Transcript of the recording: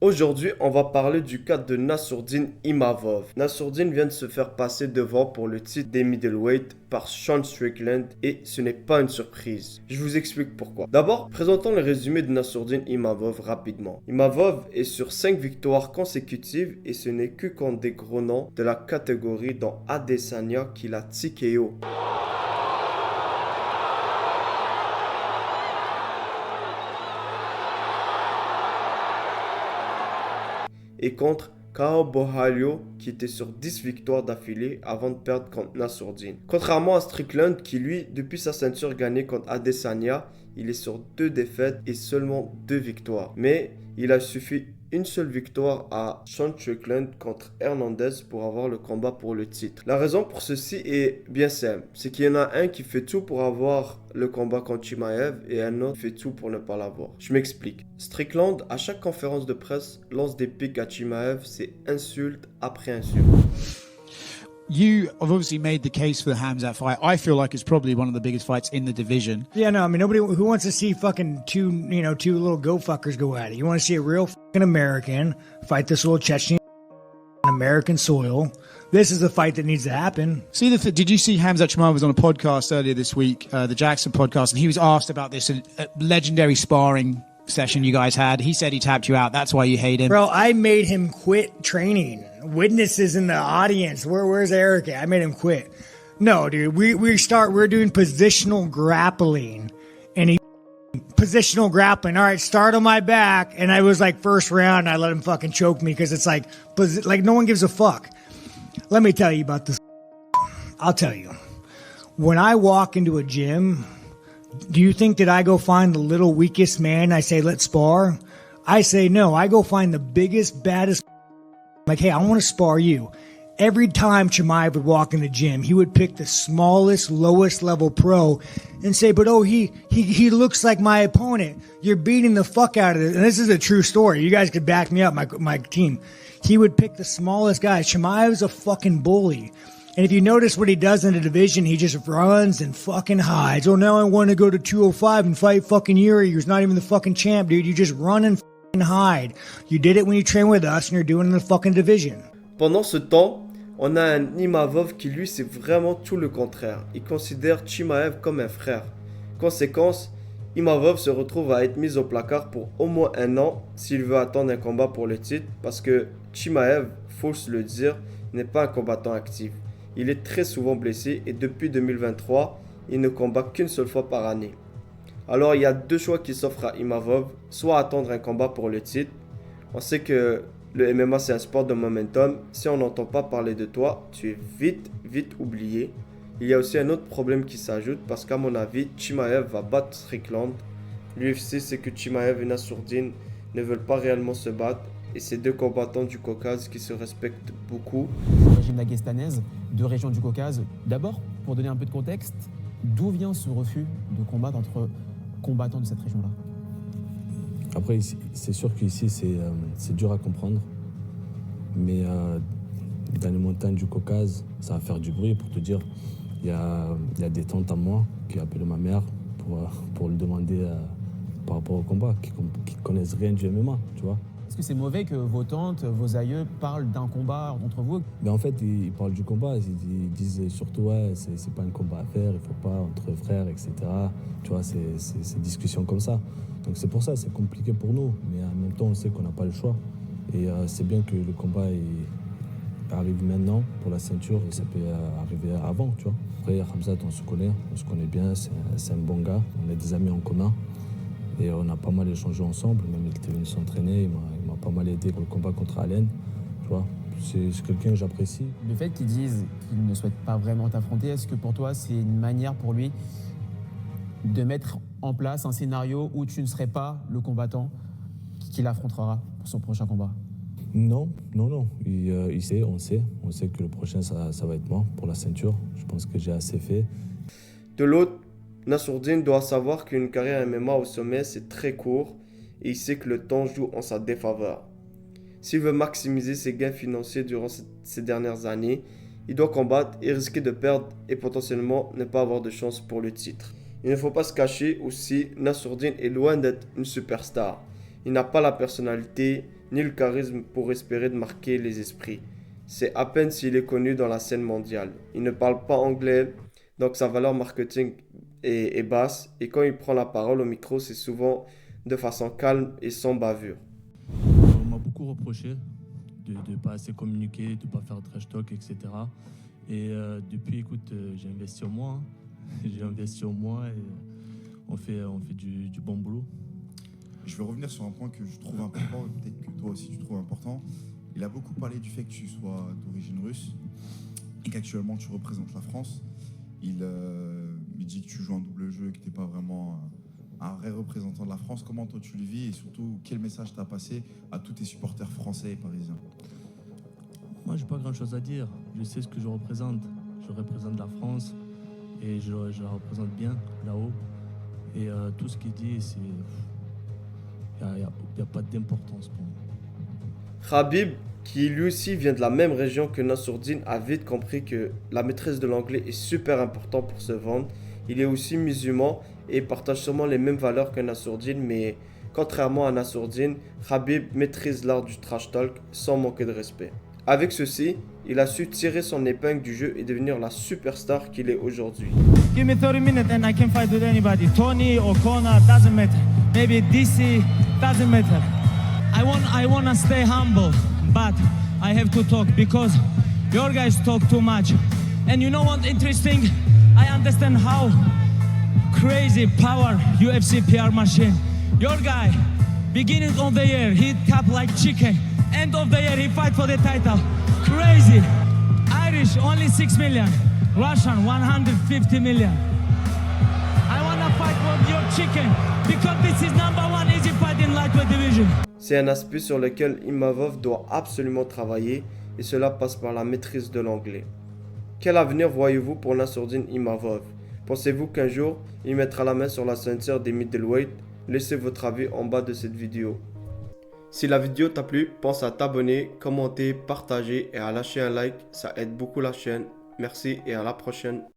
Aujourd'hui, on va parler du cas de Nassourdine Imavov. Nassourdine vient de se faire passer devant pour le titre des middleweight par Sean Strickland et ce n'est pas une surprise. Je vous explique pourquoi. D'abord, présentons le résumé de Nassourdine Imavov rapidement. Imavov est sur 5 victoires consécutives et ce n'est que contre des gros noms de la catégorie dont Adesanya qui l'a TKO. Et contre Kao Borralho qui était sur 10 victoires d'affilée avant de perdre contre Nassourdine. Contrairement à Strickland qui lui, depuis sa ceinture gagnée contre Adesanya, il est sur 2 défaites et seulement 2 victoires. Mais il a suffi une seule victoire à Sean Strickland contre Hernandez pour avoir le combat pour le titre. La raison pour ceci est bien simple, c'est qu'il y en a un qui fait tout pour avoir le combat contre Chimaev et un autre fait tout pour ne pas l'avoir. Je m'explique. Strickland, à chaque conférence de presse, lance des pics à Chimaev, c'est insulte après insulte. You have obviously made the case for the Hamzat fight. I feel like it's probably one of the biggest fights in the division. Yeah, no, I mean, nobody who wants to see fucking two little go fuckers go at it. You want to see a real fucking American fight this little Chechen on American soil. This is the fight that needs to happen. See, did you see Hamzat Chimaev was on a podcast earlier this week, the Jackson podcast, and he was asked about this legendary sparring session you guys had. He said he tapped you out. That's why you hate him. Bro, I made him quit training. Witnesses in the audience. Where's Eric at? I made him quit. No, dude. We're doing positional grappling. And he positional grappling. All right, start on my back. And I was like first round, I let him fucking choke me because it's like no one gives a fuck. Let me tell you about this. I'll tell you. When I walk into a gym, do you think that I go find the little weakest man? I say, let's spar. I say, no, I go find the biggest, baddest. Like, hey, I want to spar you. Every time Chimaev would walk in the gym, he would pick the smallest, lowest level pro and say, but oh, he looks like my opponent. You're beating the fuck out of it. And this is a true story. You guys could back me up, my team. He would pick the smallest guy. Chimaev's a fucking bully. And if you notice what he does in the division, he just runs and fucking hides. Oh, now I want to go to 205 and fight fucking Yuri, who's not even the fucking champ, dude. You just run and fucking hide. You did it when you trained with us, and you're doing it in the fucking division. Pendant ce temps, on a un Imavov qui lui c'est vraiment tout le contraire. Il considère Chimaev comme un frère. Conséquence, Imavov se retrouve à être mis au placard pour au moins un an s'il veut attendre un combat pour le titre parce que Chimaev, faut se le dire, n'est pas un combattant actif. Il est très souvent blessé et depuis 2023, il ne combat qu'une seule fois par année. Alors il y a deux choix qui s'offrent à Imavov, soit attendre un combat pour le titre. On sait que le MMA c'est un sport de momentum, si on n'entend pas parler de toi, tu es vite oublié. Il y a aussi un autre problème qui s'ajoute parce qu'à mon avis, Chimaev va battre Strickland. L'UFC sait que Chimaev et Nassourdine ne veulent pas réellement se battre et c'est deux combattants du Caucase qui se respectent beaucoup. Régime dagestanaise, deux régions du Caucase. D'abord, pour donner un peu de contexte, d'où vient ce refus de combattre entre combattants de cette région-là? Après, c'est sûr qu'ici, c'est dur à comprendre. Mais dans les montagnes du Caucase, ça va faire du bruit pour te dire. Il y a des tantes à moi qui appellent ma mère pour lui demander par rapport au combat, qui connaissent rien du MMA, tu vois. Est-ce que c'est mauvais que vos tantes, vos aïeux parlent d'un combat entre vous? Mais en fait, ils parlent du combat, ils disent surtout, ouais, c'est pas un combat à faire, il faut pas, entre frères, etc. Tu vois, c'est ces discussions comme ça. Donc c'est pour ça, c'est compliqué pour nous, mais en même temps, on sait qu'on n'a pas le choix. Et c'est bien que le combat arrive maintenant pour la ceinture, et ça peut arriver avant, tu vois. Après, Hamzat, on se connaît bien, c'est un bon gars, on a des amis en commun. Et on a pas mal échangé ensemble, même il était venu s'entraîner, il m'a pas mal aidé pour le combat contre Allen, tu vois. C'est quelqu'un que j'apprécie. Le fait qu'ils disent qu'ils ne souhaitent pas vraiment t'affronter, est-ce que pour toi, c'est une manière pour lui de mettre en place un scénario où tu ne serais pas le combattant qu'il affrontera pour son prochain combat? Non. Il sait, on sait que le prochain, ça va être moi pour la ceinture. Je pense que j'ai assez fait. De l'autre, Nassourdine doit savoir qu'une carrière MMA au sommet c'est très court et il sait que le temps joue en sa défaveur. S'il veut maximiser ses gains financiers durant ces dernières années, il doit combattre et risquer de perdre et potentiellement ne pas avoir de chance pour le titre. Il ne faut pas se cacher aussi, Nassourdine est loin d'être une superstar. Il n'a pas la personnalité ni le charisme pour espérer de marquer les esprits. C'est à peine s'il est connu dans la scène mondiale. Il ne parle pas anglais, donc sa valeur marketing est basse, et quand il prend la parole au micro, c'est souvent de façon calme et sans bavure. On m'a beaucoup reproché de ne pas assez communiquer, de ne pas faire de trash talk, etc. Et depuis, écoute, j'ai investi en moi. J'ai investi en moi et on fait du bon boulot. Je vais revenir sur un point que je trouve important, et peut-être que toi aussi tu trouves important. Il a beaucoup parlé du fait que tu sois d'origine russe et qu'actuellement tu représentes la France. Il dit que tu joues un double jeu et que tu n'es pas vraiment un vrai représentant de la France. Comment toi tu le vis et surtout quel message tu as passé à tous tes supporters français et parisiens? Moi, j'ai pas grand-chose à dire. Je sais ce que je représente. Je représente la France et je la représente bien là-haut. Et tout ce qu'il dit, c'est... Il n'y a pas d'importance pour moi. Khabib, qui lui aussi vient de la même région que Nassourdine, a vite compris que la maîtrise de l'anglais est super important pour se vendre. Il est aussi musulman et partage sûrement les mêmes valeurs que Nassourdine, mais contrairement à Nassourdine, Khabib maîtrise l'art du trash talk sans manquer de respect. Avec ceci, il a su tirer son épingle du jeu et devenir la superstar qu'il est aujourd'hui. Give me 30 minutes and I can fight with anybody. Tony, O'Connor, doesn't matter. Maybe DC, doesn't matter. I wanna stay humble, but I have to talk because your guys talk too much. And you know what interesting? I understand how crazy power UFC PR machine. Your guy, beginning of the year, he tap like chicken. End of the year, he fight for the title. Crazy. Irish, only 6 million. Russian, 150 million. I wanna fight for your chicken because this is number one easy fight in lightweight division. C'est un aspect sur lequel Imavov doit absolument travailler et cela passe par la maîtrise de l'anglais. Quel avenir voyez-vous pour Nassourdine Imavov? Pensez-vous qu'un jour, il mettra la main sur la ceinture des middleweight? Laissez votre avis en bas de cette vidéo. Si la vidéo t'a plu, pense à t'abonner, commenter, partager et à lâcher un like, ça aide beaucoup la chaîne. Merci et à la prochaine.